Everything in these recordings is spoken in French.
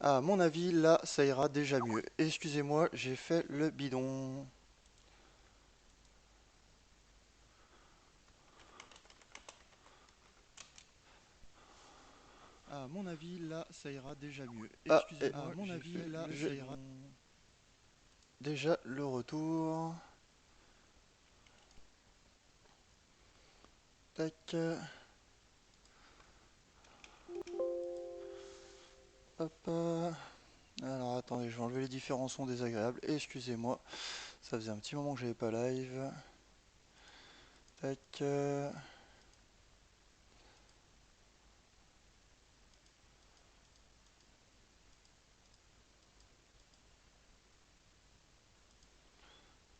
À mon avis, là, ça ira déjà mieux. Excusez-moi, j'ai fait le bidon. À mon avis, là, ça ira déjà mieux. Excusez-moi, à mon avis, là, ça ira. Déjà le retour. Tac. Hop. Alors attendez, je vais enlever les différents sons désagréables. Excusez-moi, ça faisait un petit moment que j'avais pas live. Tac.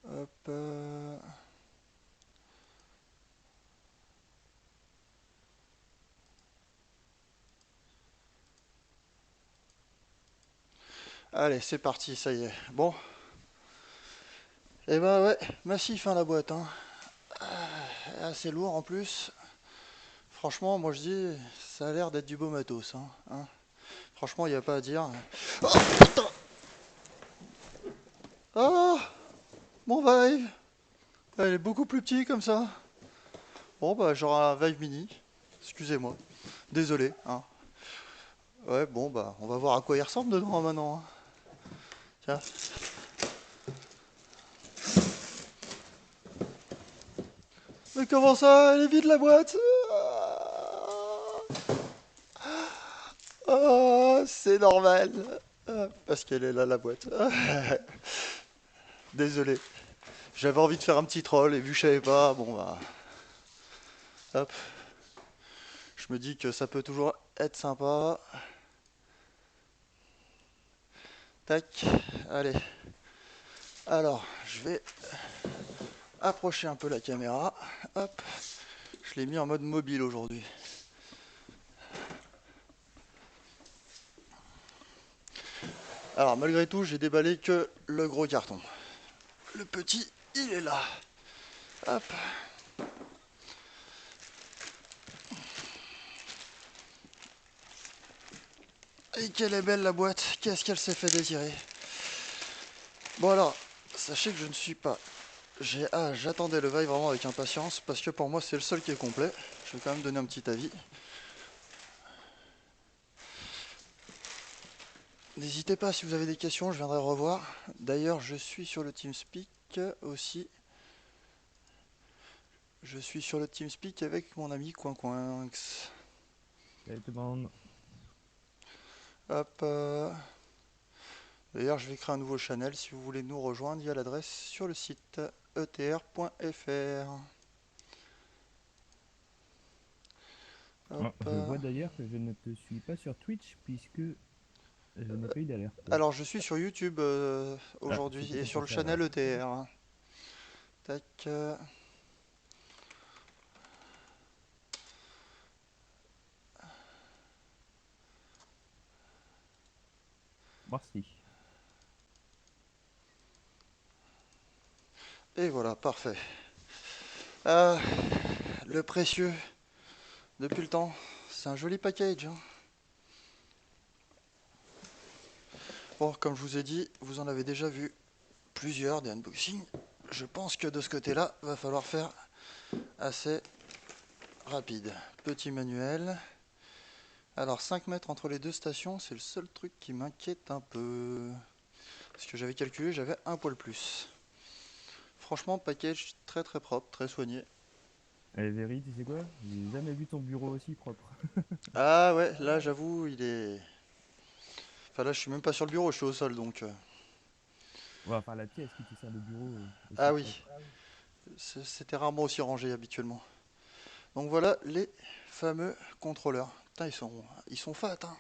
Hop. Allez, c'est parti, ça y est. Bon. Et bah ouais, massif hein, la boîte. Hein. Assez lourd en plus. Franchement, moi je dis, ça a l'air d'être du beau matos. Hein. Franchement, il n'y a pas à dire. Oh putain. Oh, mon Vive. Elle est beaucoup plus petit comme ça. Bon bah j'aurai un Vive mini. Excusez-moi. Désolé. Hein. Ouais, bon bah on va voir à quoi il ressemble dedans maintenant. Hein. Tiens. Mais comment ça? Elle est vide la boîte? Oh, c'est normal. Parce qu'elle est là la boîte. Désolé. J'avais envie de faire un petit troll et vu que je savais pas, bon bah. Hop. Je me dis que ça peut toujours être sympa. Tac. Allez. Alors, je vais approcher un peu la caméra. Hop. Je l'ai mis en mode mobile aujourd'hui. Alors, malgré tout, j'ai déballé que le gros carton. Le petit, il est là. Hop. Et qu'elle est belle la boîte. Qu'est-ce qu'elle s'est fait désirer. Bon alors, sachez que je ne suis pas... j'attendais le Vive vraiment avec impatience parce que pour moi c'est le seul qui est complet. Je vais quand même donner un petit avis. N'hésitez pas si vous avez des questions, je viendrai revoir. D'ailleurs, je suis sur le TeamSpeak aussi. Je suis sur le TeamSpeak avec mon ami Coincoinx. Salut tout le monde. Hop. D'ailleurs, je vais créer un nouveau channel si vous voulez nous rejoindre. Il y a l'adresse sur le site etr.fr. Oh, Hop. je vois d'ailleurs que je ne te suis pas sur Twitch puisque je n'ai pas eu d'alerte. Alors, je suis sur YouTube Ah, aujourd'hui c'est et peut-être sur pour le ça alors. channel ETR. Tac. Merci. Et voilà, parfait. Ah, le précieux, depuis le temps, c'est un joli package. Hein. Bon, comme je vous ai dit, vous en avez déjà vu plusieurs des unboxings. Je pense que de ce côté-là, va falloir faire assez rapide. Petit manuel. Alors 5 mètres entre les deux stations, c'est le seul truc qui m'inquiète un peu. Parce que j'avais calculé, j'avais un poil plus. Franchement, package très très propre, très soigné. Eh Véry, tu sais quoi? J'ai jamais vu ton bureau aussi propre. Ah ouais, là j'avoue, il est... Enfin là je suis même pas sur le bureau, je suis au sol donc... Ouais, enfin, la pièce qui te sert de bureau aussi Ah oui, propre. c'était rarement aussi rangé habituellement. Donc voilà les fameux contrôleurs. Putain, ils sont fat, hein.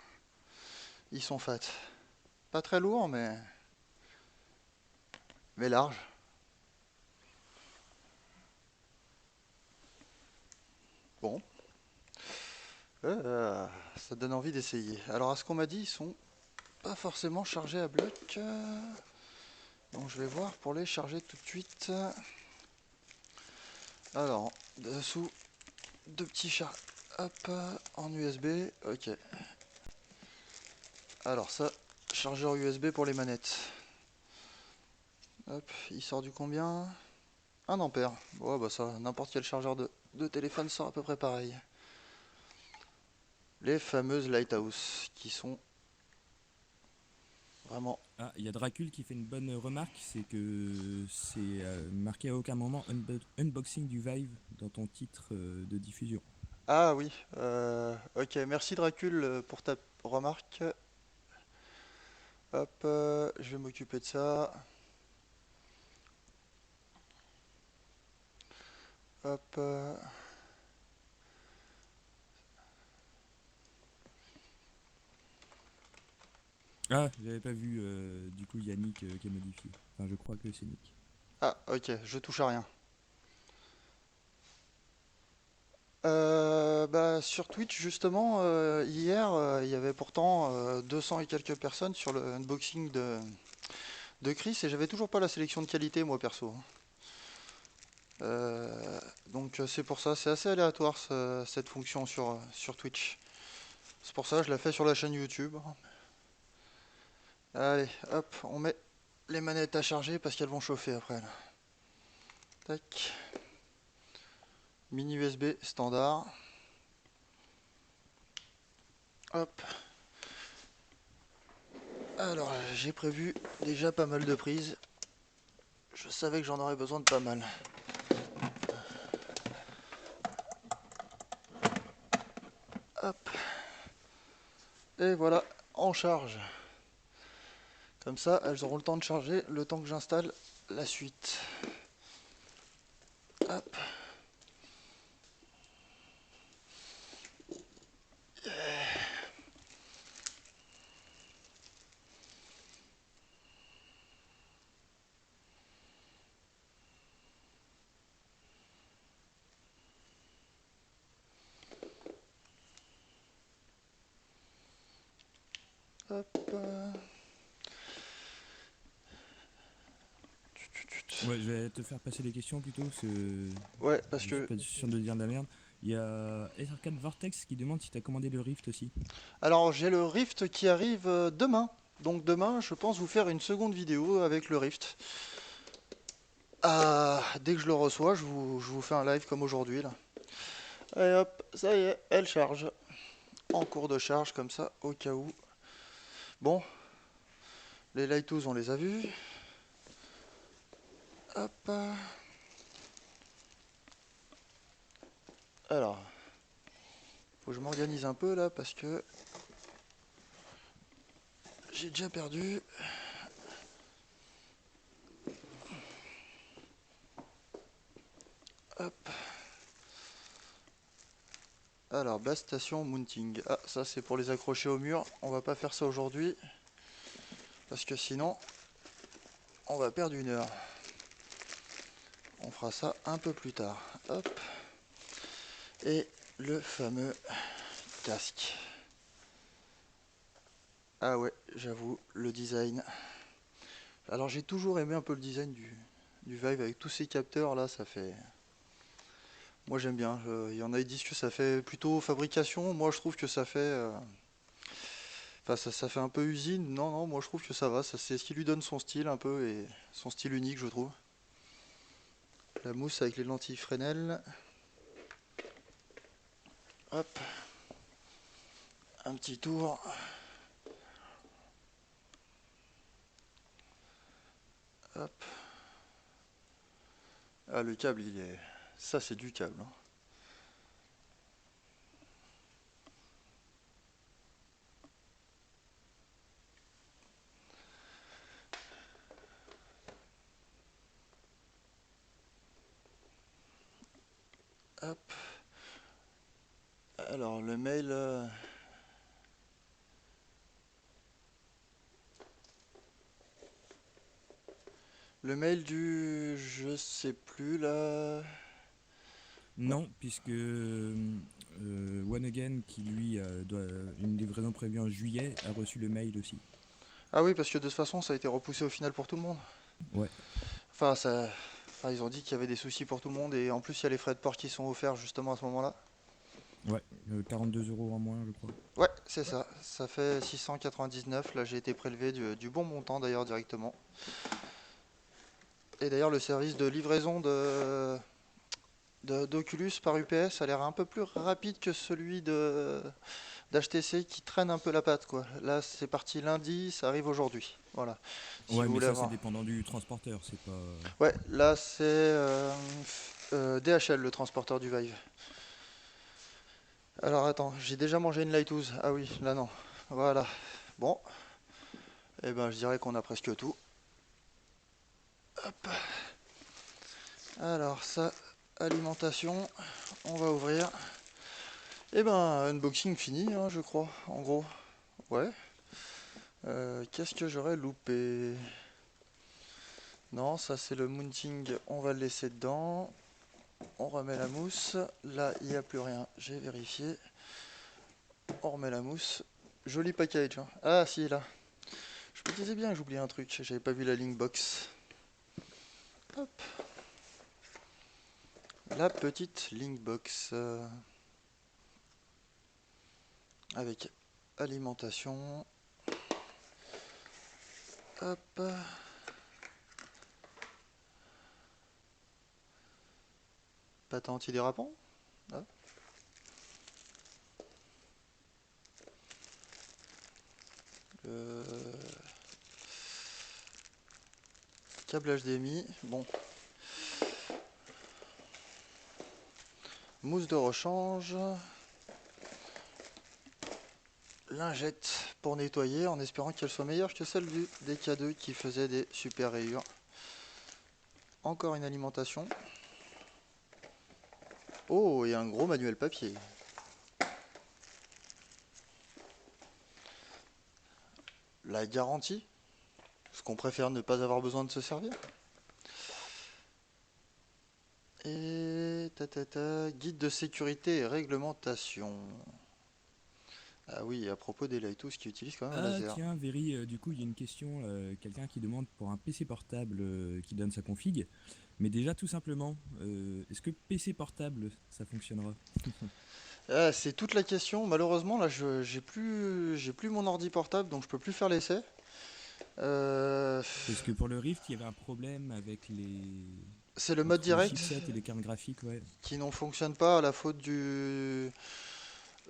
Ils sont fat. Pas très lourds, mais larges. Bon, ça donne envie d'essayer. Alors à ce qu'on m'a dit, ils sont pas forcément chargés à bloc. Donc je vais voir pour les charger tout de suite. Alors, dessous, deux petits charges. Hop, en USB. Ok. Alors ça, chargeur USB pour les manettes. Hop, il sort du combien? 1 ampère. Ouais, bah ça, n'importe quel chargeur de téléphone sort à peu près pareil. Les fameuses Lighthouse qui sont vraiment... Ah, il y a Dracul qui fait une bonne remarque, c'est que c'est marqué à aucun moment unboxing du Vive dans ton titre de diffusion. Ah oui, ok, merci Dracul pour ta remarque. Hop, je vais m'occuper de ça. Hop, Ah, j'avais pas vu du coup Yannick qui est modifié. Enfin, je crois que c'est Nick. ah ok, je touche à rien. Bah, sur Twitch justement, hier, il y avait pourtant 200 et quelques personnes sur le unboxing de Chris et j'avais toujours pas la sélection de qualité moi perso. Donc c'est pour ça, c'est assez aléatoire cette fonction sur Twitch. C'est pour ça que je la fais sur la chaîne YouTube. Allez, hop, on met les manettes à charger parce qu'elles vont chauffer après là. Tac. Mini USB standard. Hop. Alors j'ai prévu déjà pas mal de prises. Je savais que j'en aurais besoin de pas mal. Hop. Et voilà, en charge. Comme ça, elles auront le temps de charger le temps que j'installe la suite. Hop. Hop. Ouais, je vais te faire passer les questions plutôt, parce que Ouais, parce je suis que... pas sûr de dire de la merde. Il y a SR4 Vortex qui demande si t'as commandé le Rift aussi. Alors j'ai le Rift qui arrive demain. Donc demain, je pense vous faire une seconde vidéo avec le Rift. Ah, dès que je le reçois, je vous fais un live comme aujourd'hui là. Et hop, ça y est, elle charge. En cours de charge comme ça, au cas où. Bon, les Lighthouse on les a vus. Hop. Alors, faut que je m'organise un peu là parce que j'ai déjà perdu. Hop. Alors, base station mounting. Ah, ça c'est pour les accrocher au mur. On va pas faire ça aujourd'hui. Parce que sinon, on va perdre 1 heure. On fera ça un peu plus tard. Hop. Et le fameux casque. Ah ouais, j'avoue, le design. Alors j'ai toujours aimé un peu le design du Vive avec tous ces capteurs là, ça fait... Moi j'aime bien. Il y en a qui disent que ça fait plutôt fabrication. Moi je trouve que ça fait... Enfin ça fait un peu usine. Non, non, moi je trouve que ça va. Ça, c'est ce qui lui donne son style un peu et son style unique je trouve. La mousse avec les lentilles Fresnel. Hop. Un petit tour. Hop. Ah le câble il est... Ça c'est du câble, hein. Hop. Alors le mail... Le mail du... Je sais plus là... Non, puisque One Again, qui lui doit une livraison prévue en juillet, a reçu le mail aussi. Ah oui, parce que de toute façon, ça a été repoussé au final pour tout le monde. Ouais. Enfin, ils ont dit qu'il y avait des soucis pour tout le monde et en plus, il y a les frais de port qui sont offerts justement à ce moment-là. Ouais, 42 € en moins, je crois. Ouais, c'est ça. Ça fait 699. Là, j'ai été prélevé du bon montant d'ailleurs directement. Et d'ailleurs, le service de livraison d'Oculus par UPS a l'air un peu plus rapide que celui d'HTC qui traîne un peu la patte, quoi. Là, c'est parti lundi, ça arrive aujourd'hui. Voilà. Si Ouais, vous mais voulez ça, c'est avoir. dépendant du transporteur, c'est pas... Ouais, là, c'est DHL, le transporteur du Vive. Alors attends, j'ai déjà mangé une Lighthouse. Ah oui, là non. Voilà. Bon, et ben je dirais qu'on a presque tout. Hop. Alors ça, alimentation, on va ouvrir. Et ben unboxing fini, hein, je crois, en gros. Ouais. Qu'est-ce que j'aurais loupé? Non, ça c'est le mounting, on va le laisser dedans. On remet la mousse. Là, il n'y a plus rien, j'ai vérifié. On remet la mousse. Joli package, hein. Ah si, là. Je me disais bien que j'oubliais un truc, j'avais pas vu la Linkbox. Hop. La petite Linkbox avec alimentation. Hop. Pâte antidérapant. Hop. Câble HDMI. Bon. Mousse de rechange. Lingette pour nettoyer en espérant qu'elle soit meilleure que celle du DK2 qui faisait des super rayures. Encore une alimentation. Oh, et un gros manuel papier. La garantie. Parce qu'on préfère ne pas avoir besoin de se servir. Et guide de sécurité et réglementation. Ah oui, à propos des Lighthouse qui utilisent quand même un Ah laser. tiens, Véry, du coup, il y a une question, quelqu'un qui demande pour un PC portable qui donne sa config. Mais déjà, tout simplement, est-ce que PC portable, ça fonctionnera? Ah, c'est toute la question. Malheureusement, là, j'ai plus mon ordi portable, donc je peux plus faire l'essai. Euh, Parce que pour le Rift, il y avait un problème avec c'est le mode entre le direct chipset et les cartes graphiques, ouais. qui ne fonctionne pas à la faute du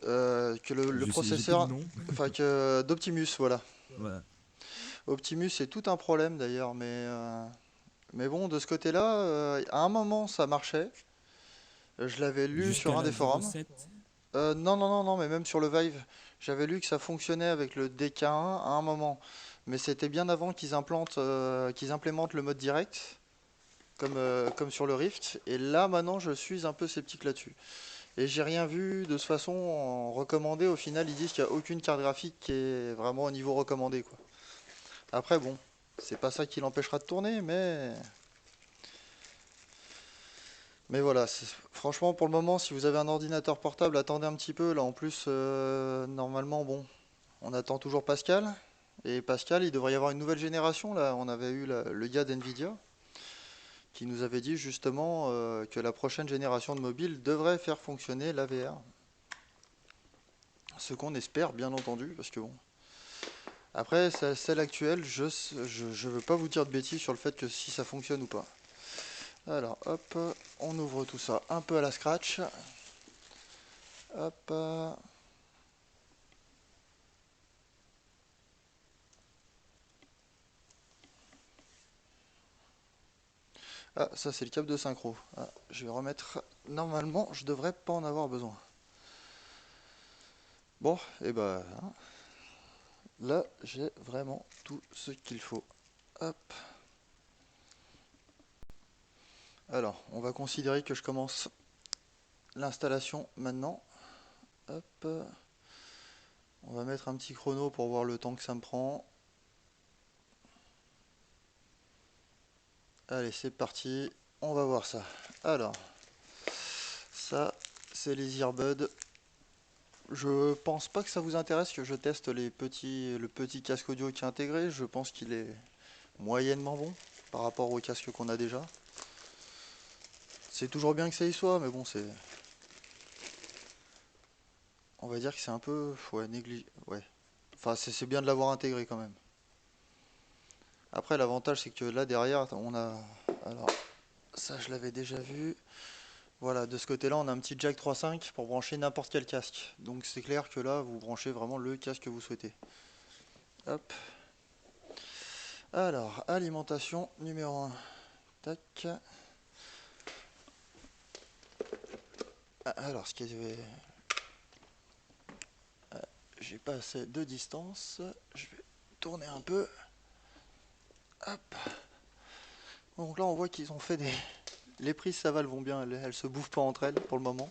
que le J'ai plus le processeur, nom. enfin que d'Optimus, voilà. Voilà. Optimus, c'est tout un problème d'ailleurs, mais bon, de ce côté-là, à un moment, ça marchait. Je l'avais lu sur Jusqu'à un des la forums. 07. Non, non, non, non, mais même sur le Vive, j'avais lu que ça fonctionnait avec le DK1 à un moment. Mais c'était bien avant qu'ils implémentent le mode direct, comme sur le Rift. Et là, maintenant, je suis un peu sceptique là-dessus. Et j'ai rien vu de toute façon en recommandé. Au final, ils disent qu'il n'y a aucune carte graphique qui est vraiment au niveau recommandé, quoi. Après, bon, c'est pas ça qui l'empêchera de tourner, mais voilà, franchement, pour le moment, si vous avez un ordinateur portable, attendez un petit peu. Là, en plus, normalement, bon, on attend toujours Pascal. Et Pascal, il devrait y avoir une nouvelle génération. Là, on avait eu le gars d'NVIDIA qui nous avait dit justement que la prochaine génération de mobiles devrait faire fonctionner la VR. Ce qu'on espère, bien entendu, parce que bon. Après, celle actuelle, je veux pas vous dire de bêtises sur le fait que si ça fonctionne ou pas. Alors, hop, on ouvre tout ça un peu à la scratch. Hop. Ah, ça c'est le câble de synchro. Ah, je vais remettre. Normalement, je devrais pas en avoir besoin. Bon, et ben hein, là, j'ai vraiment tout ce qu'il faut. Hop. Alors, on va considérer que je commence l'installation maintenant. Hop. On va mettre un petit chrono pour voir le temps que ça me prend. Allez, c'est parti. On va voir ça. Alors, ça, c'est les earbuds. Je pense pas que ça vous intéresse que je teste le petit casque audio qui est intégré. Je pense qu'il est moyennement bon par rapport au casque qu'on a déjà. C'est toujours bien que ça y soit, mais bon, on va dire que c'est un peu ouais, négligé. Ouais. Enfin, c'est bien de l'avoir intégré quand même. Après, l'avantage, c'est que là, derrière, on a... Alors, ça, je l'avais déjà vu. Voilà, de ce côté-là, on a un petit jack 3.5 pour brancher n'importe quel casque. Donc, c'est clair que là, vous branchez vraiment le casque que vous souhaitez. Hop. Alors, alimentation numéro 1. Tac. Alors, ce qui est... J'ai pas assez de distance. Je vais tourner un peu. Hop. Donc là, on voit qu'ils ont fait des... Les prises, ça va, elles vont bien. Elles se bouffent pas entre elles pour le moment.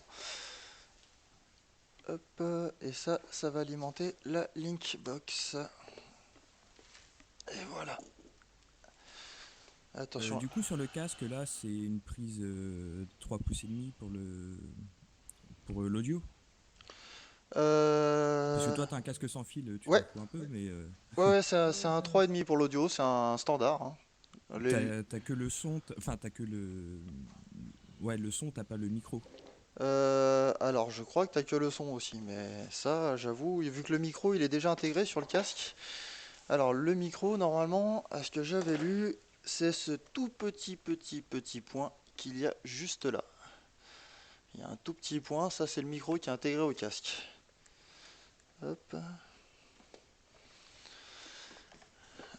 Hop. Et ça va alimenter la Linkbox. Et voilà. Attention. Du coup, sur le casque, là, c'est une prise 3 pouces et demi pour l'audio. Parce que toi, tu as un casque sans fil, tu t'en Ouais, fous un peu, mais ouais, c'est un 3,5 pour l'audio, c'est un standard, hein. t'as que le son, enfin, t'as que le. Ouais, le son, t'as pas le micro. Alors, je crois que t'as que le son aussi, mais ça, j'avoue, vu que le micro, il est déjà intégré sur le casque. Alors, le micro, normalement, à ce que j'avais lu, c'est ce tout petit point qu'il y a juste là. Il y a un tout petit point, ça c'est le micro qui est intégré au casque. Hop.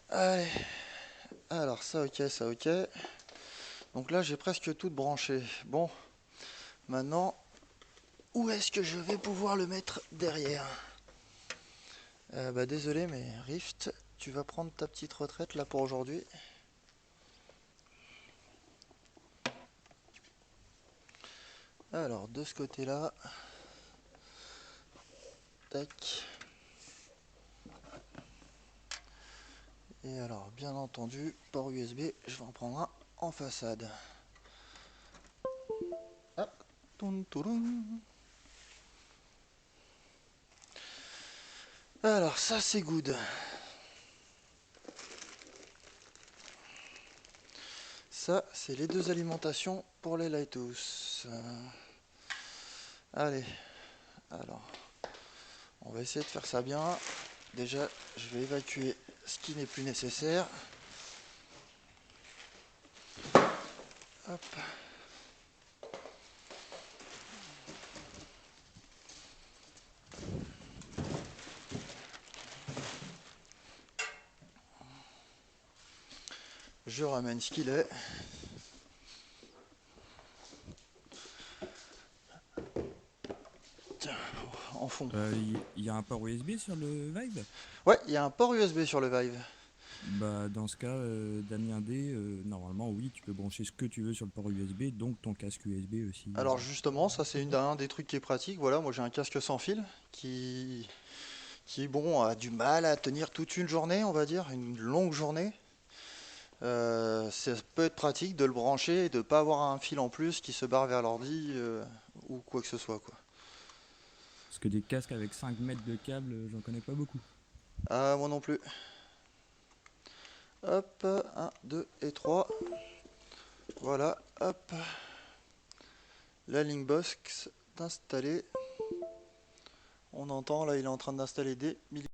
Allez. Alors, ça ok, ça ok. Donc là, j'ai presque tout branché. Bon, maintenant, où est-ce que je vais pouvoir le mettre derrière? Bah désolé, mais Rift, tu vas prendre ta petite retraite là pour aujourd'hui. Alors, de ce côté-là, tac. Et alors, bien entendu, port USB, je vais en prendre un en façade. Ah, toun, touroun. Alors, ça c'est good. Ça, c'est les deux alimentations pour les Lighthouse. Allez, alors, on va essayer de faire ça bien. Déjà, je vais évacuer ce qui n'est plus nécessaire. Hop. Je ramène ce qu'il est. Tiens, en fond. Il y a un port USB sur le Vive. Ouais, il y a un port USB sur le Vive. Bah, dans ce cas, Damien D, normalement, oui, tu peux brancher ce que tu veux sur le port USB, donc ton casque USB aussi. Alors justement, ça c'est un des trucs qui est pratique. Voilà, moi j'ai un casque sans fil qui bon, a du mal à tenir toute une journée, on va dire, une longue journée. Ça peut être pratique de le brancher et de ne pas avoir un fil en plus qui se barre vers l'ordi ou quoi que ce soit, quoi. Parce que des casques avec 5 mètres de câble, j'en connais pas beaucoup. Ah, moi non plus. Hop, un, 2 et 3. Voilà, hop. La Linkbox d'installer. On entend, là il est en train d'installer des milliers.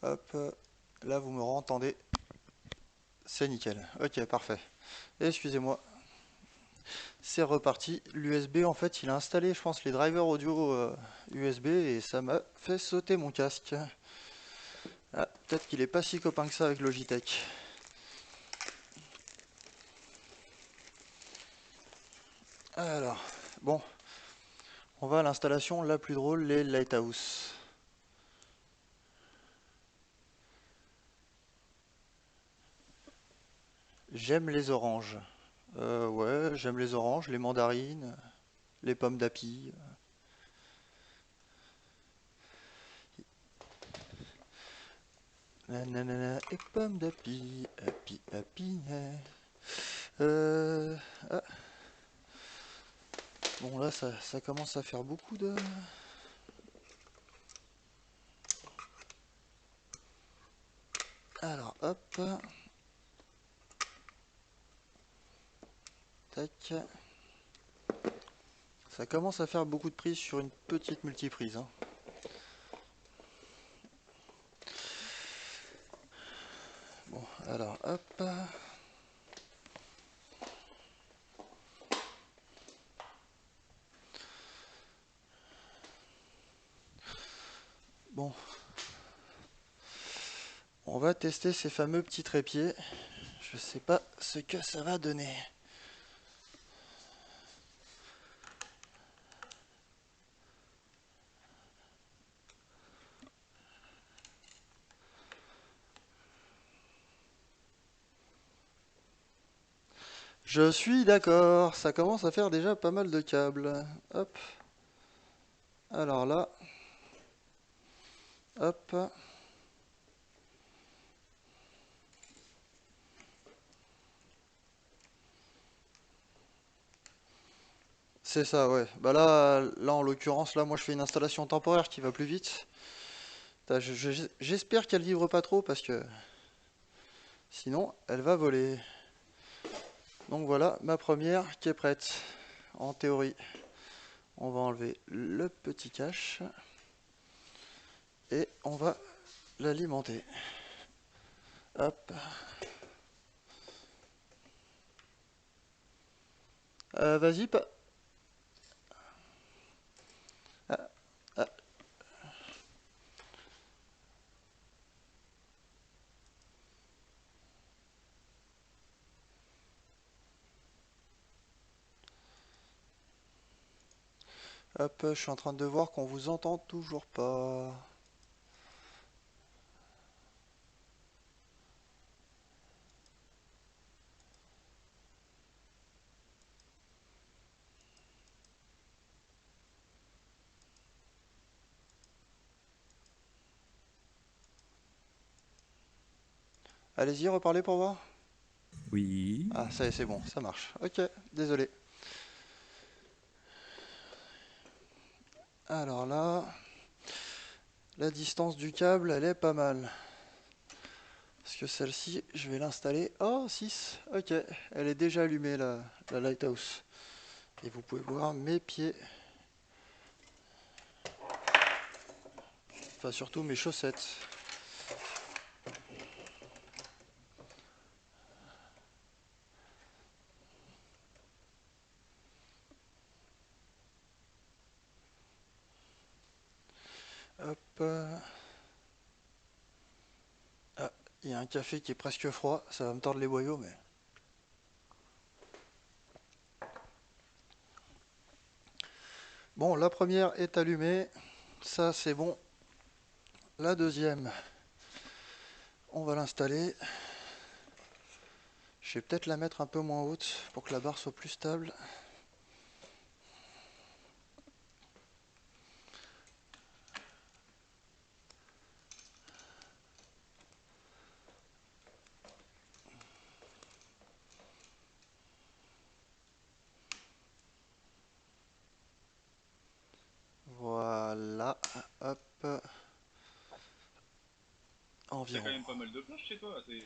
Hop, là vous me entendez. C'est nickel. Ok, parfait. Excusez-moi. C'est reparti. L'USB, en fait, il a installé, je pense, les drivers audio USB et ça m'a fait sauter mon casque. Ah, peut-être qu'il est pas si copain que ça avec Logitech. Alors, bon, on va à l'installation la plus drôle, les Lighthouse. J'aime les oranges. Ouais, j'aime les oranges, les mandarines, les pommes d'api. Nanana, et pommes d'api, api, api. Euh, ah. Bon là ça commence à faire beaucoup de... Alors hop. Tac. Ça commence à faire beaucoup de prises sur une petite multiprise. Hein. Bon, alors hop. Bon. On va tester ces fameux petits trépieds. Je sais pas ce que ça va donner. Je suis d'accord, ça commence à faire déjà pas mal de câbles. Hop. Alors là. Hop. C'est ça, ouais. Bah là en l'occurrence, là, moi je fais une installation temporaire qui va plus vite. J'espère qu'elle vibre pas trop parce que sinon elle va voler. Donc voilà, ma première qui est prête. En théorie, on va enlever le petit cache et on va l'alimenter. Hop. Vas-y, pas. Ah, ah. Hop, je suis en train de voir qu'on vous entend toujours pas. Allez-y, reparlez pour voir. Oui. Ah, ça y est, c'est bon, ça marche. Ok, désolé. Alors là, la distance du câble, elle est pas mal. Parce que celle-ci, je vais l'installer. Oh, 6. Ok, elle est déjà allumée, la Lighthouse. Et vous pouvez voir mes pieds. Enfin, surtout mes chaussettes. Hop. Ah, il y a un café qui est presque froid. Ça va me tordre les boyaux, mais... Bon, la première est allumée. Ça, c'est bon. La deuxième, on va l'installer. Je vais peut-être la mettre un peu moins haute pour que la barre soit plus stable. Voilà. Hop. T'as quand Environ. même pas mal de place chez toi, c'est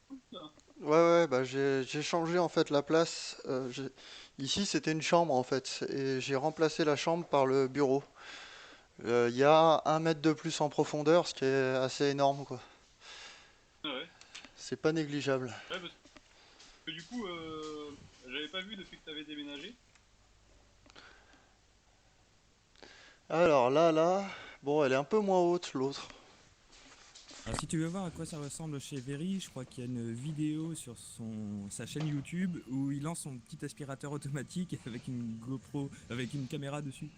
cool ça. Ouais, ouais, bah j'ai changé en fait la place. Ici, c'était une chambre en fait. Et j'ai remplacé la chambre par le bureau. Il y a 1 mètre de plus en profondeur, ce qui est assez énorme, quoi. Ah ouais. C'est pas négligeable. Ouais, parce que du coup, j'avais pas vu depuis que t'avais déménagé. Alors là, bon, elle est un peu moins haute, l'autre. Alors si tu veux voir à quoi ça ressemble chez Very, je crois qu'il y a une vidéo sur sa chaîne YouTube où il lance son petit aspirateur automatique avec une GoPro, avec une caméra dessus.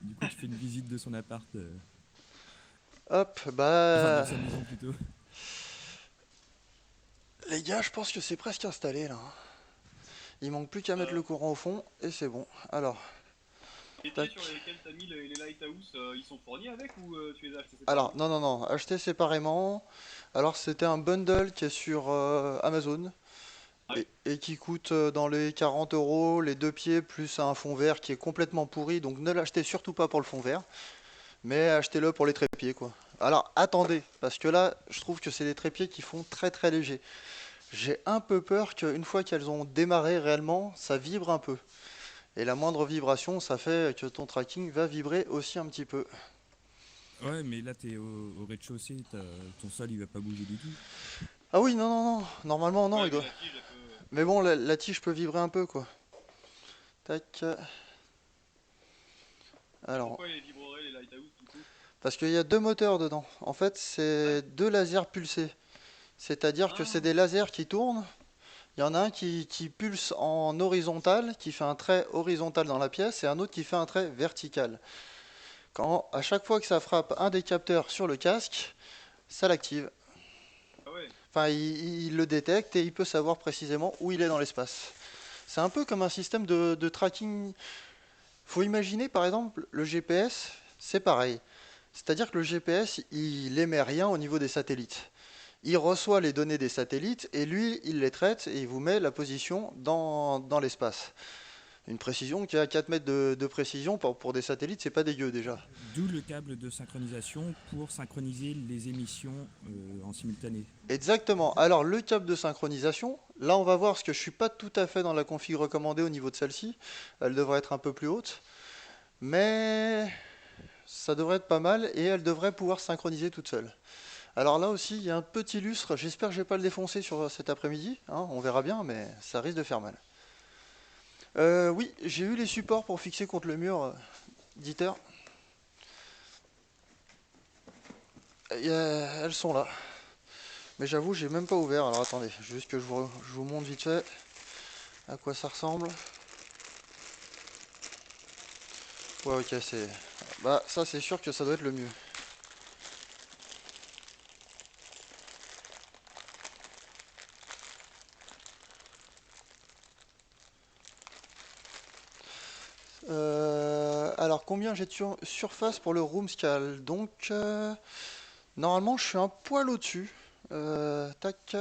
Du coup, tu fais une visite de son appart, Hop, enfin de bah... sa maison plutôt. Les gars, je pense que c'est presque installé, là. Il manque plus qu'à mettre Euh, le courant au fond, et c'est bon. Alors, les pieds tac. sur lesquels t'as mis les lighthouse, ils sont fournis avec ou tu les as achetés Alors, séparément? non, acheté séparément. Alors, c'était un bundle qui est sur Amazon Ouais. et qui coûte dans les 40 euros, les 2 pieds, plus un fond vert qui est complètement pourri. Donc, ne l'achetez surtout pas pour le fond vert, mais achetez-le pour les trépieds, quoi. Alors, attendez, parce que là, je trouve que c'est des trépieds qui font très très léger. J'ai un peu peur qu'une fois qu'elles ont démarré réellement, ça vibre un peu. Et la moindre vibration, ça fait que ton tracking va vibrer aussi un petit peu. Ouais, mais là t'es au rez-de-chaussée, ton sol il va pas bouger du tout. Ah oui, non, normalement non, Ouais, il mais doit. la tige, elle peut. Mais bon, la tige peut vibrer un peu, quoi. Tac. Et Alors, pourquoi ils vibreraient les lighthouse du coup? parce qu'il y a 2 moteurs dedans. En fait, Ouais. c'est 2 lasers pulsés. C'est-à-dire que c'est Ah, des lasers qui tournent. Il y en a un qui pulse en horizontal, qui fait un trait horizontal dans la pièce, et un autre qui fait un trait vertical. À chaque fois que ça frappe un des capteurs sur le casque, ça l'active. ah ouais. Enfin, il le détecte et il peut savoir précisément où il est dans l'espace. C'est un peu comme un système de tracking. Faut imaginer par exemple le GPS, c'est pareil. C'est-à-dire que le GPS, il émet rien au niveau des satellites. Il reçoit les données des satellites et lui, il les traite et il vous met la position dans l'espace. Une précision qui a 4 mètres de précision pour des satellites, c'est pas dégueu déjà. D'où le câble de synchronisation pour synchroniser les émissions en simultané. Exactement. Alors le câble de synchronisation, là on va voir parce que je suis pas tout à fait dans la config recommandée au niveau de celle-ci. Elle devrait être un peu plus haute. Mais ça devrait être pas mal et elle devrait pouvoir synchroniser toute seule. Alors là aussi, il y a un petit lustre. J'espère que je vais pas le défoncer sur cet après-midi, hein, on verra bien, mais ça risque de faire mal. Oui, j'ai eu les supports pour fixer contre le mur d'éditeur. Elles sont là. Mais j'avoue, j'ai même pas ouvert. Alors attendez, juste que je vous montre vite fait à quoi ça ressemble. Ouais, ok, c'est. Bah, ça, c'est sûr que ça doit être le mieux. Alors, combien j'ai de surface pour le room scale? Donc, normalement, je suis un poil au-dessus. Tac.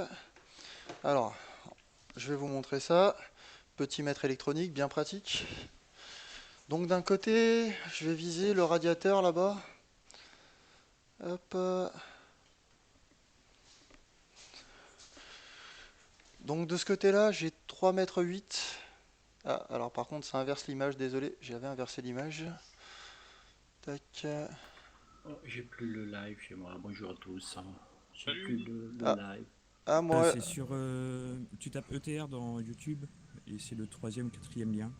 Alors, je vais vous montrer ça. Petit mètre électronique, bien pratique. Donc, d'un côté, je vais viser le radiateur là-bas. Hop. Donc, de ce côté-là, j'ai 3,8 m. Ah, alors par contre, ça inverse l'image, désolé, j'avais inversé l'image. Tac. Oh, j'ai plus le live chez moi. Bonjour à tous. J'ai plus Salut. le Ah, live. moi. C'est sur. Tu tapes ETR dans YouTube et c'est le troisième ou quatrième lien.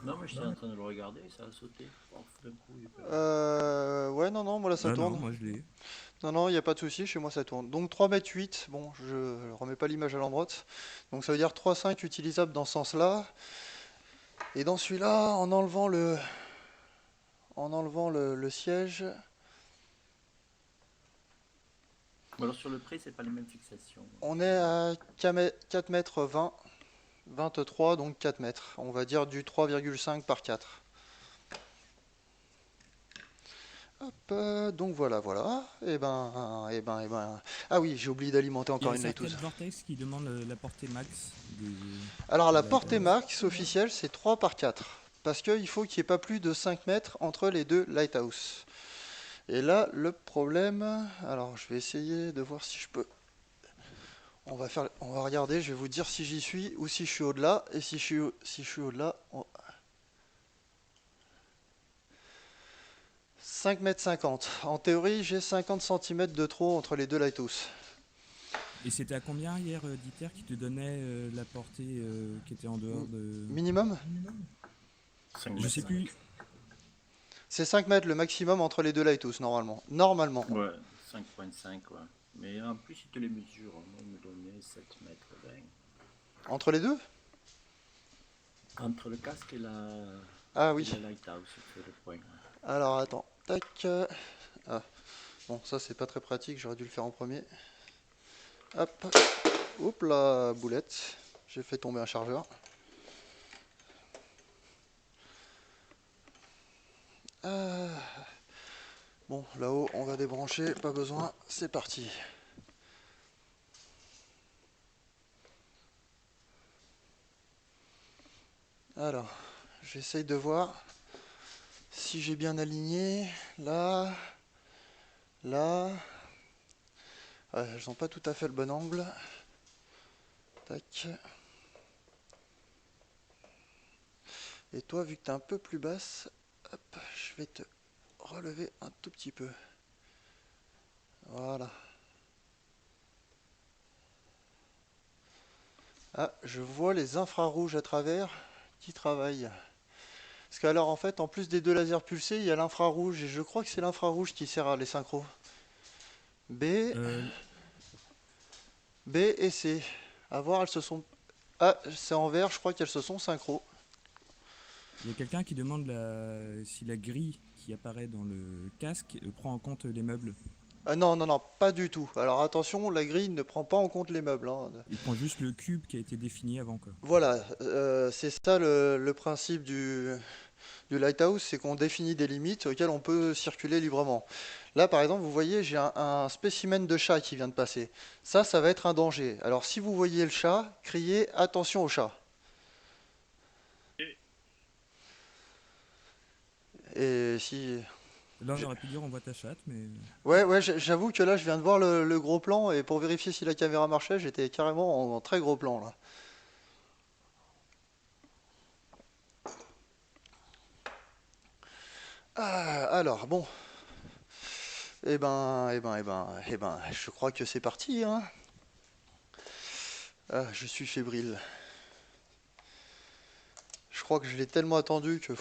Non, mais j'étais en train de le regarder, ça a sauté. Pof, d'un coup, j'ai pas vu. Ouais, non, moi là ça Ah non, tourne. moi je l'ai. Non, il n'y a pas de souci, chez moi ça tourne. Donc 3,8 m, bon, je remets pas l'image à l'endroit. Donc ça veut dire 3,5 utilisable dans ce sens-là. Et dans celui-là, en enlevant le siège, Alors sur le prix, c'est pas les mêmes fixations. on est à 4 mètres 20, 23, donc 4 mètres. On va dire du 3,5 par 4. Hop, donc voilà. Et ben. Ah oui, j'ai oublié d'alimenter Il y encore a une Lighthouse. certaines vortex qui demandent la portée max Alors la des portée Lighthouse. max officielle, c'est 3 par 4. Parce qu'il faut qu'il n'y ait pas plus de 5 mètres entre les deux Lighthouse. Et là, le problème... Alors, je vais essayer de voir si je peux... On va regarder, je vais vous dire si j'y suis ou si je suis au-delà. Et si je suis au-delà... 5,50 m. En théorie, j'ai 50 cm de trop entre les deux Lighthouse. Et c'était à combien hier, Dieter, qui te donnait la portée qui était en dehors de... Minimum? 5 Je sais plus. C'est 5 mètres le maximum entre les deux Lighthouse, normalement. Normalement. Ouais, 5,5, ouais. Mais en plus, il te les mesure. Moi, il me donnait 7 mètres 20. Entre les deux? Entre le casque et Ah et oui. la lighthouse, il fait le point. Alors, attends. Tac. Ah. Bon, ça, c'est pas très pratique. J'aurais dû le faire en premier. Hop. Oups, la boulette. J'ai fait tomber un chargeur. Bon, là-haut, on va débrancher. Pas besoin. C'est parti. Alors, j'essaye de voir si j'ai bien aligné. Là. Là. Ouais, elles n'ont pas tout à fait le bon angle. Tac. Et toi, vu que tu es un peu plus basse, hop, je vais te relever un tout petit peu. Voilà. Ah, je vois les infrarouges à travers qui travaillent. Parce qu'alors, en fait, en plus des deux lasers pulsés, il y a l'infrarouge. Et je crois que c'est l'infrarouge qui sert à les synchros. B, Euh, B et C. À voir, elles se sont... Ah, c'est en vert, je crois qu'elles se sont synchro. Il y a quelqu'un qui demande si la grille qui apparaît dans le casque prend en compte les meubles. Ah non, non, non, pas du tout. Alors attention, la grille ne prend pas en compte les meubles, hein. Il prend juste le cube qui a été défini avant, quoi. Voilà, c'est ça le principe du Lighthouse, c'est qu'on définit des limites auxquelles on peut circuler librement. Là, par exemple, vous voyez, j'ai un spécimen de chat qui vient de passer. Ça va être un danger. Alors, si vous voyez le chat, criez attention au chat. Et si... Là, on aurait pu dire on voit ta chatte, mais... Ouais, ouais, j'avoue que là, je viens de voir le gros plan, et pour vérifier si la caméra marchait, j'étais carrément en très gros plan, là. Ah, alors, bon. Je crois que c'est parti, hein. Ah, je suis fébrile. Je crois que je l'ai tellement attendu que...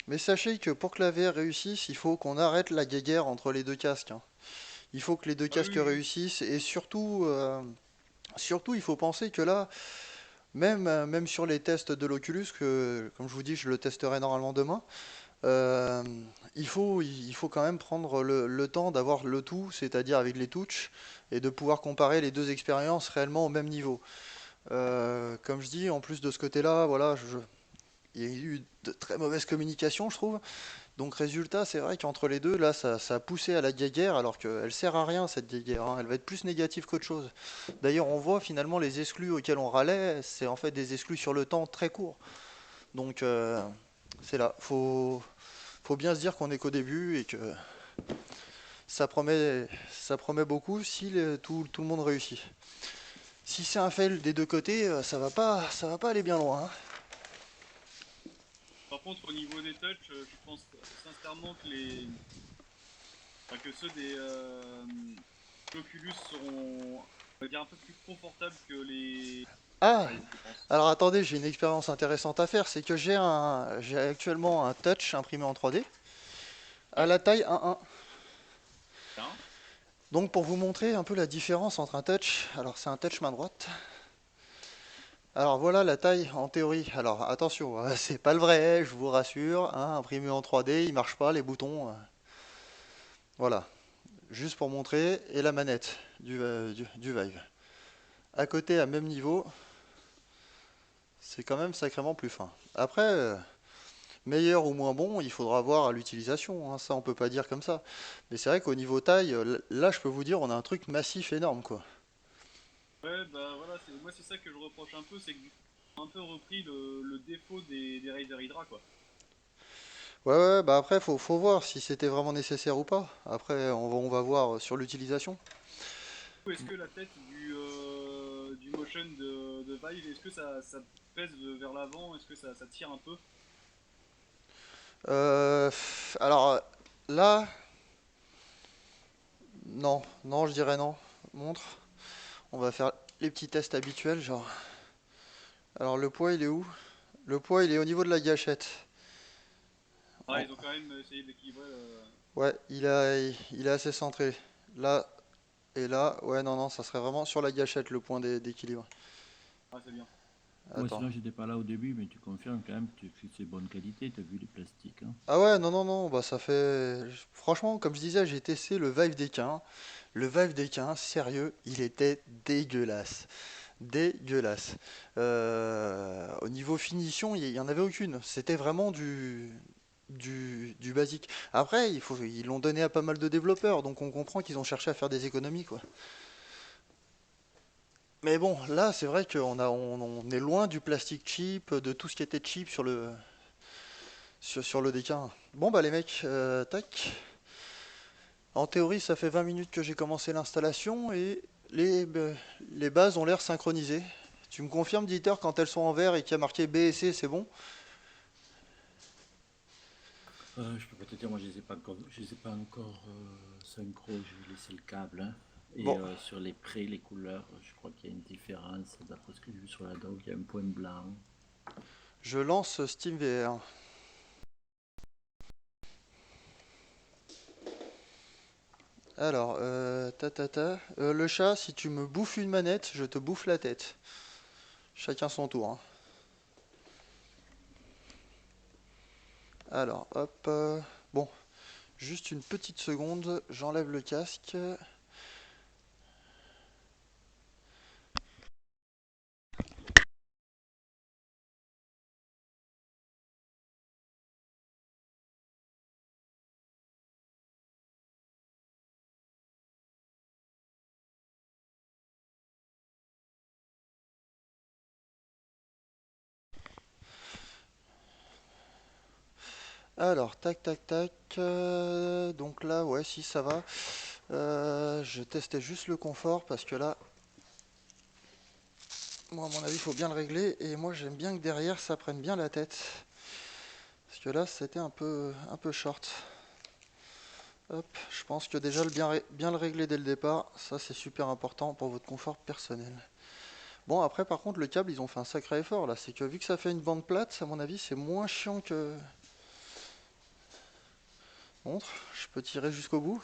Mais sachez que pour que la VR réussisse, il faut qu'on arrête la guéguerre entre les deux casques, hein. Il faut que les deux Ah casques oui, oui. réussissent, et surtout, surtout, il faut penser que là, même sur les tests de l'Oculus, que comme je vous dis, je le testerai normalement demain, euh, il faut quand même prendre le temps d'avoir le tout, c'est-à-dire avec les touches, et de pouvoir comparer les deux expériences réellement au même niveau. Comme je dis, en plus de ce côté-là, voilà, il y a eu de très mauvaises communications, je trouve. Donc résultat, c'est vrai qu'entre les deux, là, ça a poussé à la guéguerre, alors qu'elle sert à rien, cette guéguerre, hein. Elle va être plus négative qu'autre chose. D'ailleurs, on voit finalement les exclus auxquels on râlait, c'est en fait des exclus sur le temps très court. Donc c'est là, faut bien se dire qu'on est qu'au début et que ça promet beaucoup si tout le monde réussit. Si c'est un fail des deux côtés, ça va pas aller bien loin, hein. Par contre, au niveau des touches, je pense sincèrement que que ceux des l'Oculus seront, on va dire, un peu plus confortables que les Ah, Vive, je pense. alors attendez, j'ai une expérience intéressante à faire, c'est que j'ai actuellement un touch imprimé en 3D à Ouais. la taille 1.1. Bien. Donc pour vous montrer un peu la différence entre un touch, alors c'est un touch main droite. Alors voilà la taille en théorie. Alors attention, hein, c'est pas le vrai, je vous rassure, hein, imprimé en 3D, il marche pas les boutons. Voilà, juste pour montrer. Et la manette du Vive. À côté, à même niveau, c'est quand même sacrément plus fin. Après, meilleur ou moins bon, il faudra voir à l'utilisation, hein, ça on peut pas dire comme ça. Mais c'est vrai qu'au niveau taille, là je peux vous dire, on a un truc massif énorme quoi. Ouais, bah voilà, moi c'est ça que je reproche un peu, c'est que on a un peu repris le défaut des Razer Hydra, quoi. Ouais, ouais, bah après faut voir si c'était vraiment nécessaire ou pas. Après on va voir sur l'utilisation. Est-ce que la tête du motion prochaine de Vive, est-ce que ça pèse vers l'avant? Est-ce que ça tire un peu? Alors là, non, non, je dirais non. Montre. On va faire les petits tests habituels, genre. Alors le poids, il est où? Le poids, il est au niveau de la gâchette. Ah, En- ils ont quand même essayé d'équilibrer Ouais, il est assez centré. Là et là, ouais, non, non, ça serait vraiment sur la gâchette le point d'équilibre. Ah, c'est bien. Moi, Attends. sinon, j'étais pas là au début, mais tu confirmes quand même que c'est bonne qualité. Tu as vu les plastiques, hein. Ah ouais, non, non, non, bah ça fait. Franchement, comme je disais, j'ai testé le Vive Dequin. Le Vive Dequin, sérieux, il était dégueulasse. Dégueulasse. Au niveau finition, il y en avait aucune. C'était vraiment du basique. Après, ils l'ont donné à pas mal de développeurs, donc on comprend qu'ils ont cherché à faire des économies, quoi. Mais bon, là, c'est vrai on est loin du plastique cheap, de tout ce qui était cheap sur le Dequin. Bon, bah les mecs, tac. En théorie, ça fait 20 minutes que j'ai commencé l'installation et les bases ont l'air synchronisées. Tu me confirmes, Dieter, quand elles sont en vert et qu'il y a marqué B et C, c'est bon? Je peux pas te dire, moi je les ai pas encore synchro, je vais laisser le câble, hein. Et Bon, sur les prés, les couleurs, je crois qu'il y a une différence. D'après ce que j'ai vu sur la doc, il y a un point blanc. je lance SteamVR. Alors, le chat, si tu me bouffes une manette, je te bouffe la tête. Chacun son tour, hein. Alors, hop. Bon, juste une petite seconde, j'enlève le casque. Alors, tac, tac, tac. Donc là, ouais, si ça va. Je testais juste le confort parce que là, moi, à mon avis, il faut bien le régler. Et moi, j'aime bien que derrière, ça prenne bien la tête. Parce que là, c'était un peu short. Hop, je pense que déjà, bien le régler dès le départ, ça, c'est super important pour votre confort personnel. Bon, après, par contre, le câble, ils ont fait un sacré effort là. C'est que vu que ça fait une bande plate, à mon avis, c'est moins chiant que. Montre, je peux tirer jusqu'au bout.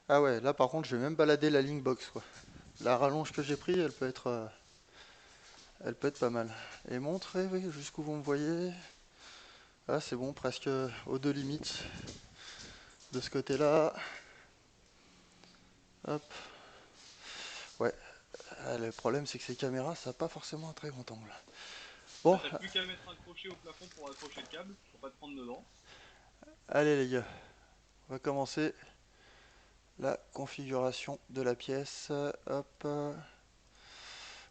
Ah ouais, là, par contre, je vais même balader la ligne box, quoi. La rallonge que j'ai pris, elle peut être pas mal. Et montrez, oui, jusqu'où vous me voyez. Ah, c'est bon, presque aux deux limites. De ce côté-là. Hop. Ouais. Ah, le problème, c'est que ces caméras, ça n'a pas forcément un très grand angle. Bah, Bon, t'as plus qu'à mettre un crochet au plafond pour accrocher le câble, pour pas te prendre dedans. allez les gars. On va commencer la configuration de la pièce. Hop.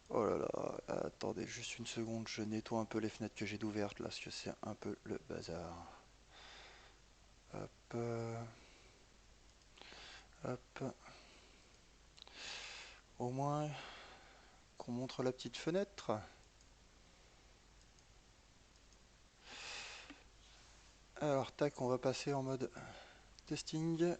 Oh là là. Attendez juste une seconde. Je nettoie un peu les fenêtres que j'ai d'ouvertes là, parce que c'est un peu le bazar. Hop. Hop. Au moins qu'on montre la petite fenêtre. Alors, tac, on va passer en mode testing.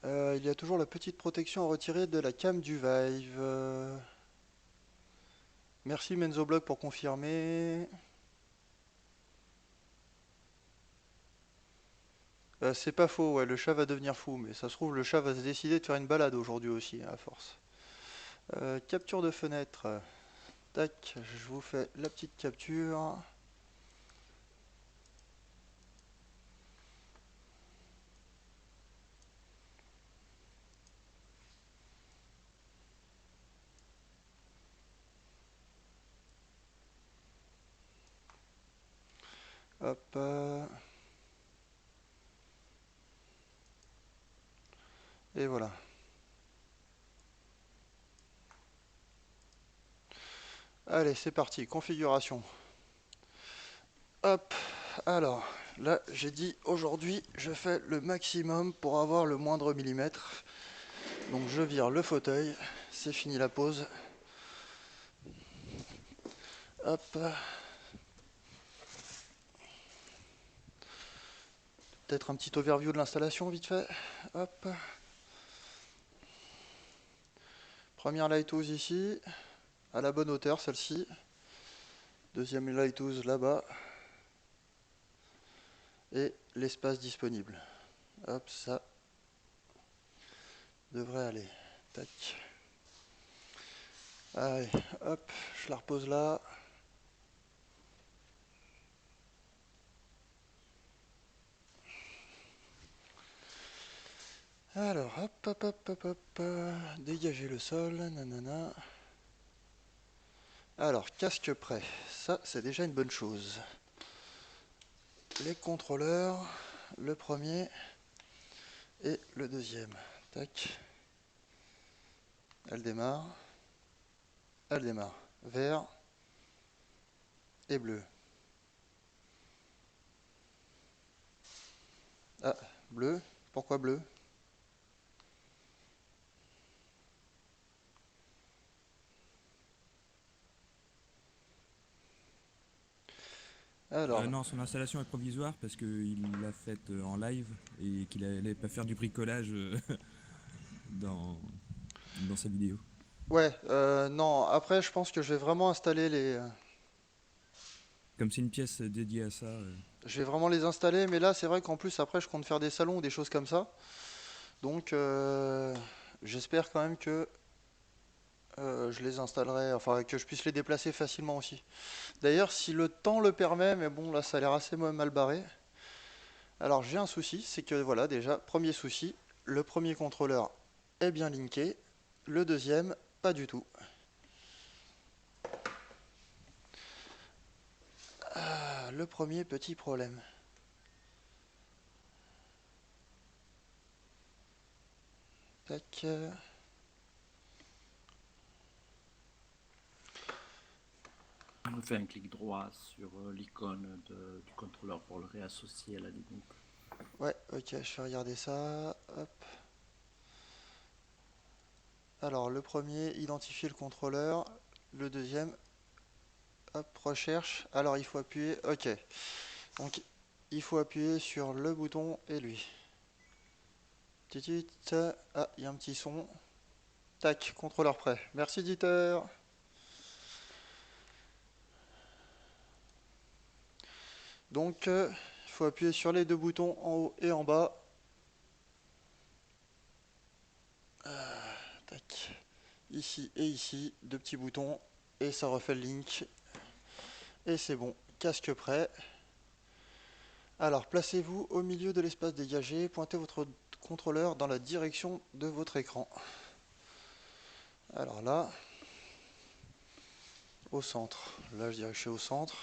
Il y a toujours la petite protection à retirer de la cam du Vive. Merci Menzoblog pour confirmer. C'est pas faux, ouais, le chat va devenir fou, mais ça se trouve, le chat va se décider de faire une balade aujourd'hui aussi, à force. Capture de fenêtre. Tac, je vous fais la petite capture. Hop. Et voilà. Allez, c'est parti, configuration. Hop, alors, là j'ai dit aujourd'hui je fais le maximum pour avoir le moindre millimètre. Donc je vire le fauteuil, c'est fini la pause. Hop. Peut-être un petit overview de l'installation vite fait. Hop. Première lighthouse ici, à la bonne hauteur celle-ci. Deuxième lighthouse là-bas. Et l'espace disponible. Hop, ça devrait aller. Tac. Allez, hop, je la repose là. Alors, hop, hop, hop, hop, hop, dégager le sol, nanana. Alors, casque prêt, ça c'est déjà une bonne chose. Les contrôleurs, le premier et le deuxième. Tac. Elle démarre. Elle démarre. Vert et bleu. Ah, bleu. Pourquoi bleu? Alors, Non, son installation est provisoire parce qu'il l'a faite en live et qu'il allait pas faire du bricolage dans, dans sa vidéo. ouais, non, après je pense que je vais vraiment installer les... Comme c'est une pièce dédiée à ça. Je vais vraiment les installer, mais là c'est vrai qu'en plus après je compte faire des salons ou des choses comme ça. Donc j'espère quand même que je les installerai, enfin que je puisse les déplacer facilement aussi. D'ailleurs si le temps le permet, mais bon là ça a l'air assez mal barré. Alors j'ai un souci, c'est que voilà déjà, premier souci, le premier contrôleur est bien linké, le deuxième pas du tout. Ah, le premier petit problème. Tac. On fait un clic droit sur l'icône du contrôleur pour le réassocier à la limite. Ouais, ok, je vais regarder ça. Hop. Alors, le premier, identifier le contrôleur. Le deuxième, hop, recherche. Alors, il faut appuyer. Ok. Donc, il faut appuyer sur le bouton et lui. Titit. Ah, il y a un petit son. Tac, contrôleur prêt. Merci, éditeur. Donc, il faut appuyer sur les deux boutons en haut et en bas. Tac. Ici et ici, deux petits boutons. Et ça refait le link. Et c'est bon. Casque prêt. Alors, placez-vous au milieu de l'espace dégagé. Pointez votre contrôleur dans la direction de votre écran. Alors là, au centre. Là, je dirais que je suis au centre.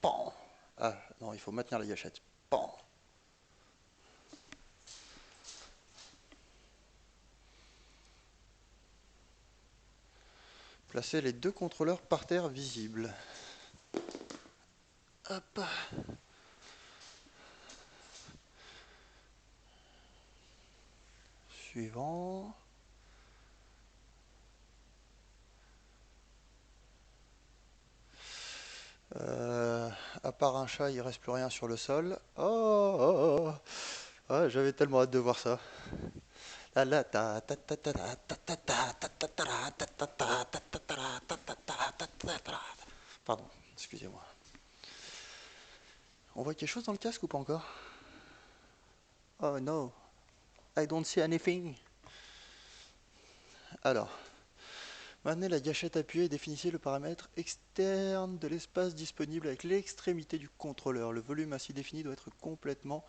Pan. Ah, non, il faut maintenir la gâchette. Pan. Placez les deux contrôleurs par terre visibles. Hop. Suivant. À part un chat, il reste plus rien sur le sol. Oh, oh, oh. Ah, j'avais tellement hâte de voir ça. Pardon, excusez-moi. On voit quelque chose dans le casque ou pas encore? Oh no, I don't see anything. Alors, maintenez la gâchette appuyée et définissez le paramètre externe de l'espace disponible avec l'extrémité du contrôleur. Le volume ainsi défini doit être complètement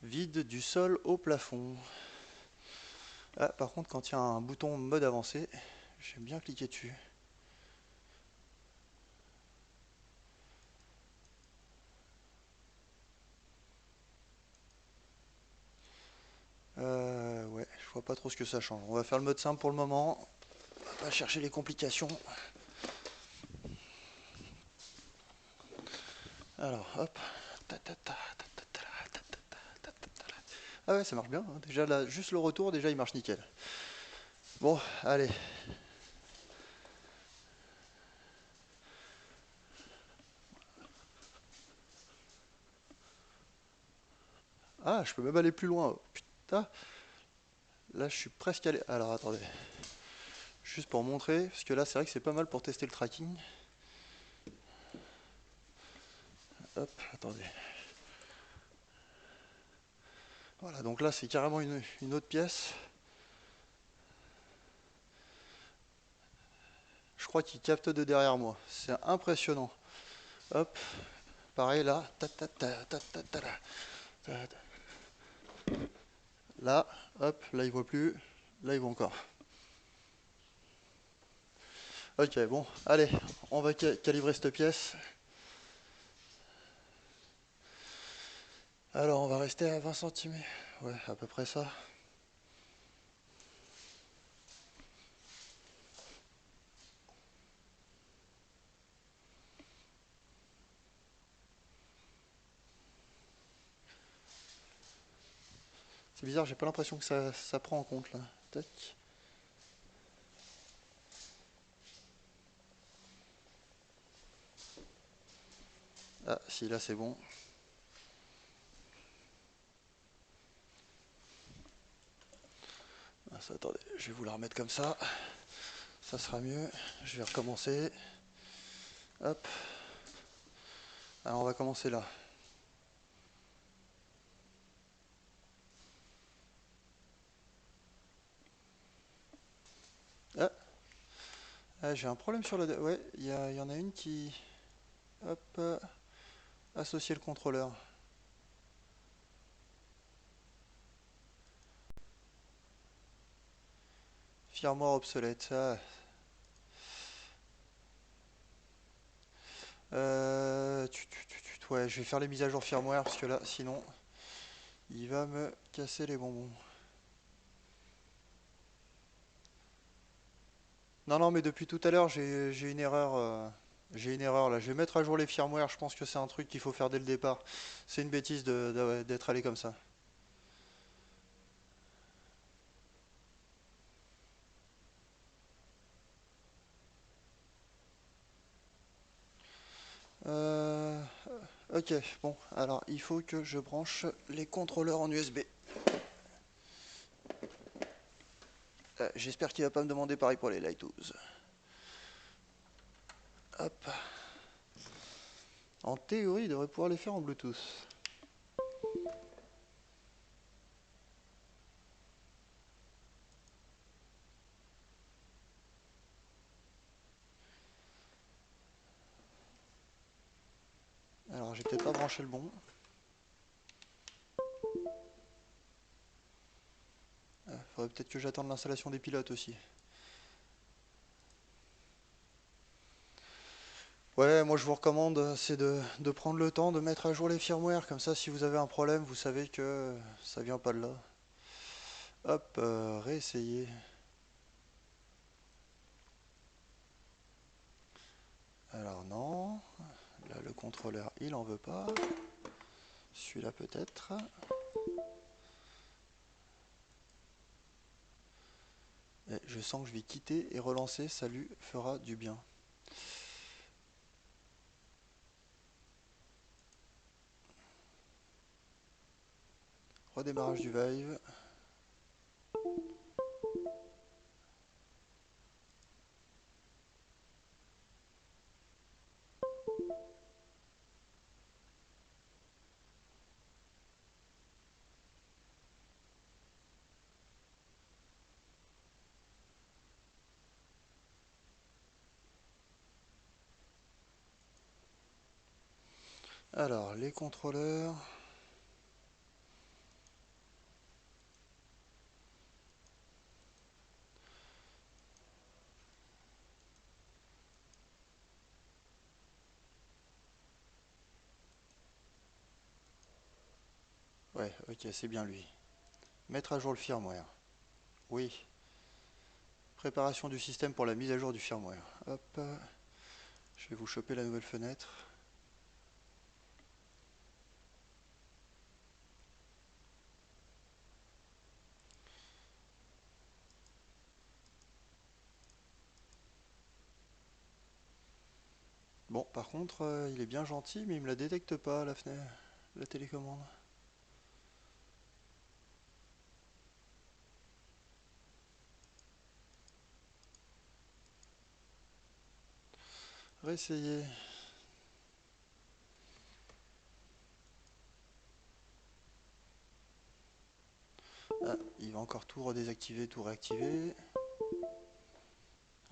vide du sol au plafond. Ah, par contre, quand il y a un bouton mode avancé, j'aime bien cliquer dessus. Ouais, je vois pas trop ce que ça change. On va faire le mode simple pour le moment. On va pas chercher les complications. Alors, hop. Ah ouais, ça marche bien. Hein. Déjà, là, juste le retour, déjà, il marche nickel. Bon, allez. Ah, je peux même aller plus loin. Putain. Là, je suis presque allé... Alors, attendez. Juste pour montrer, parce que là, c'est vrai que c'est pas mal pour tester le tracking. Hop, attendez. Voilà, donc là, c'est carrément une autre pièce. Je crois qu'il capte de derrière moi. C'est impressionnant. Hop, pareil là. Là, hop, là il voit plus. Là il voit encore. Ok, bon, allez, on va calibrer cette pièce. Alors on va rester à 20 cm. Ouais, à peu près ça. C'est bizarre, j'ai pas l'impression que ça prend en compte là. Tac. Ah, si, là c'est bon. Ah, ça, attendez, je vais vous la remettre comme ça. Ça sera mieux. Je vais recommencer. Hop. Alors on va commencer là. Ah, ah, j'ai un problème sur le... Ouais, il y en a une qui... Hop. Associer le contrôleur. Firmware obsolète. Ah. Ouais, je vais faire les mises à jour firmware parce que là, sinon, il va me casser les bonbons. Non, non, mais depuis tout à l'heure, j'ai une erreur. J'ai une erreur là. Je vais mettre à jour les firmware. Je pense que c'est un truc qu'il faut faire dès le départ. C'est une bêtise d'être allé comme ça. Euh, ok, bon, alors il faut que je branche les contrôleurs en USB. J'espère qu'il va pas me demander pareil pour les Light 12. Hop. En théorie, il devrait pouvoir les faire en Bluetooth. Alors, j'ai peut-être pas branché le bon. Faudrait peut-être que j'attende l'installation des pilotes aussi. Ouais, moi je vous recommande, c'est de prendre le temps de mettre à jour les firmware. Comme ça, si vous avez un problème, vous savez que ça vient pas de là. Hop, réessayer. Alors non, là le contrôleur il en veut pas. Celui-là peut-être. Et je sens que je vais quitter et relancer, ça lui fera du bien. Redémarrage du Vive. Alors, les contrôleurs. Ouais, ok, c'est bien lui. Mettre à jour le firmware. Oui. Préparation du système pour la mise à jour du firmware. Hop. Je vais vous choper la nouvelle fenêtre. Bon, par contre, il est bien gentil, mais il me la détecte pas, la fenêtre, la télécommande. Réessayer. Ah, il va encore tout redésactiver, tout réactiver.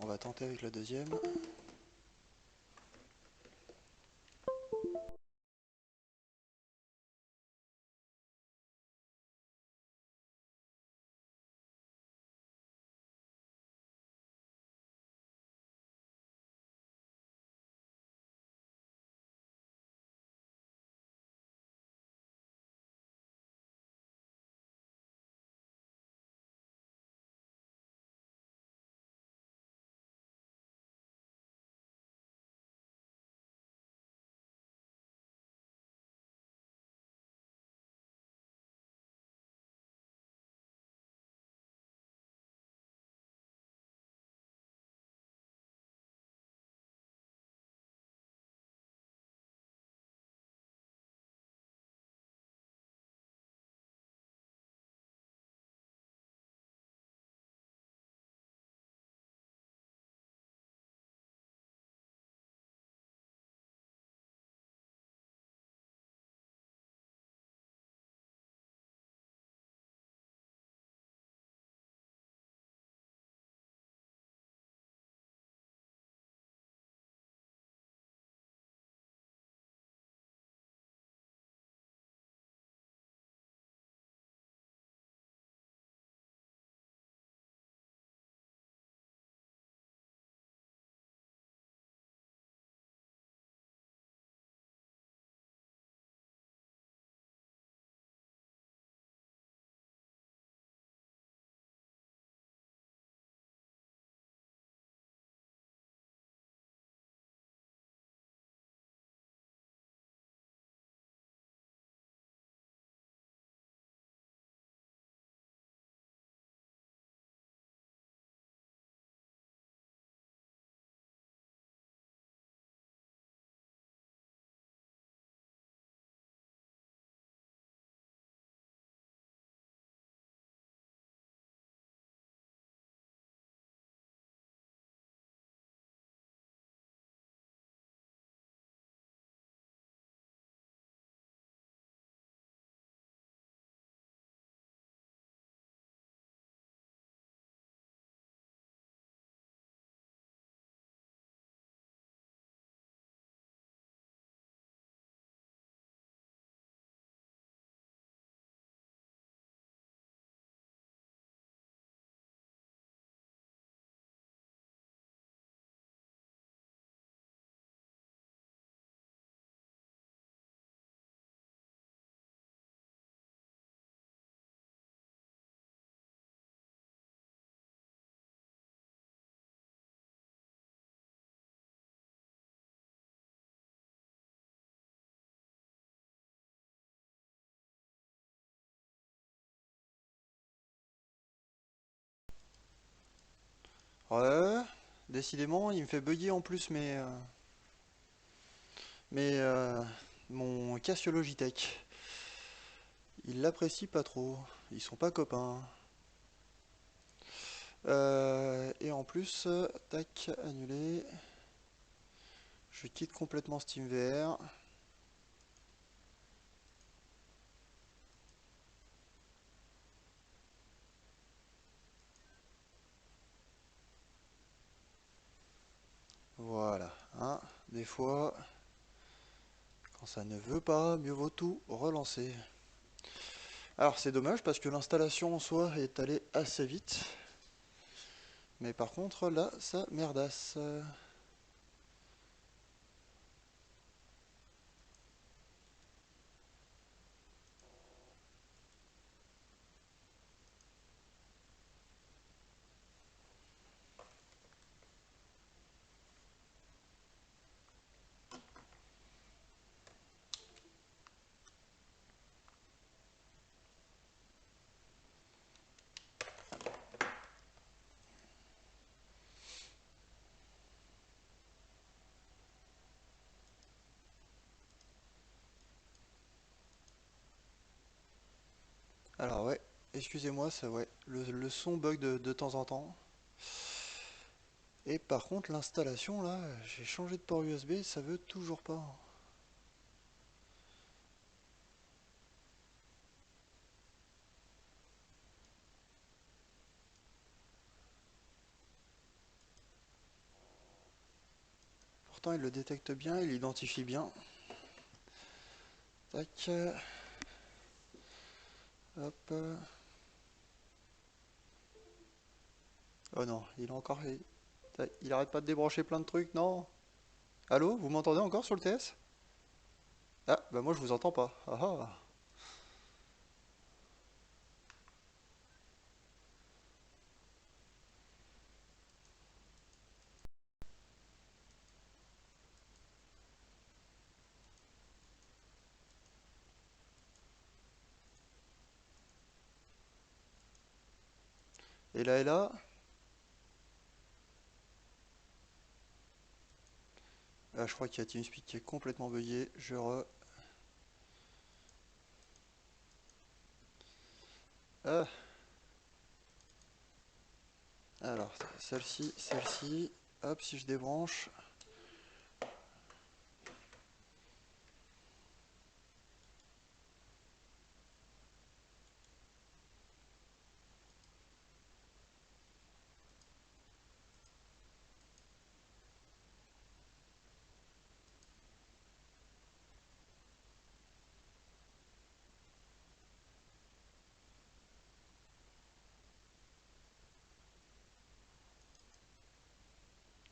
On va tenter avec la deuxième. Ouais, décidément, il me fait bugger en plus mais mon Casio Logitech. Il l'apprécie pas trop. Ils sont pas copains. Et en plus, tac, annulé. Je quitte complètement SteamVR. Voilà, hein, des fois, quand ça ne veut pas, mieux vaut tout relancer. Alors c'est dommage parce que l'installation en soi est allée assez vite. Mais par contre, là, ça merdasse. Alors ouais, excusez-moi, ça ouais, le son bug de temps en temps. Et par contre l'installation là, j'ai changé de port USB, ça veut toujours pas. Pourtant il le détecte bien, il l'identifie bien. Tac. Hop. Oh non, il a encore... Il arrête pas de débrancher plein de trucs, non? Allô, vous m'entendez encore sur le TS? Ah, bah moi je vous entends pas. Ah ah. Et là, ah, je crois qu'il y a TeamSpeak qui est complètement bugué. Je re... Ah, alors, celle-ci. Hop, si je débranche.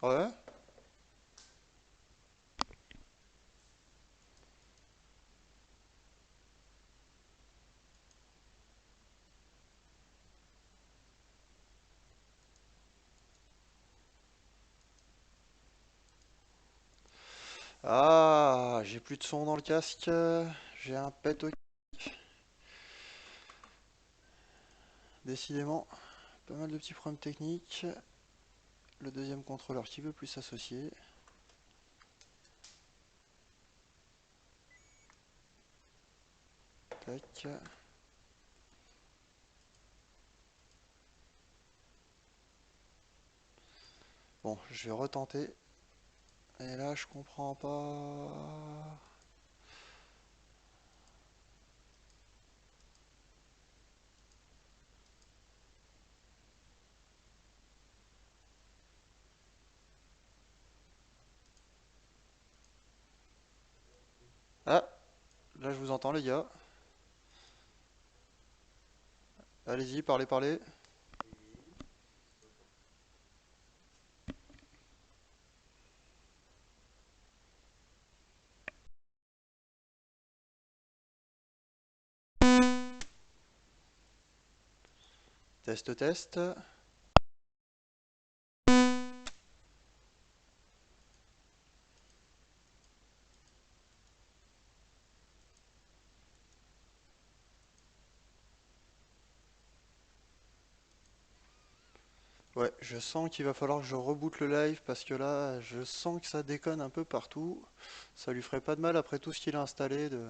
Ouais. Ah, j'ai plus de son dans le casque. J'ai un pet au... Décidément, pas mal de petits problèmes techniques. Le deuxième contrôleur qui veut plus s'associer. Tac. Bon, je vais retenter. Et là, je comprends pas. Ah, là, je vous entends, les gars. Allez-y, parlez. Test. Ouais, je sens qu'il va falloir que je reboote le live parce que là, je sens que ça déconne un peu partout. Ça lui ferait pas de mal après tout ce qu'il a installé de...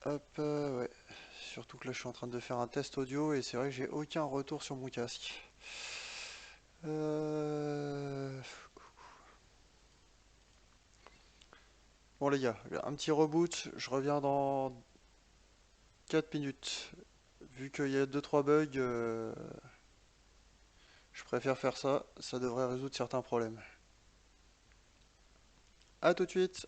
Hop, ouais. Surtout que là, je suis en train de faire un test audio et c'est vrai que j'ai aucun retour sur mon casque. Euh... Bon les gars, un petit reboot, je reviens dans 4 minutes. Vu qu'il y a deux trois bugs, je préfère faire ça, ça devrait résoudre certains problèmes. A tout de suite!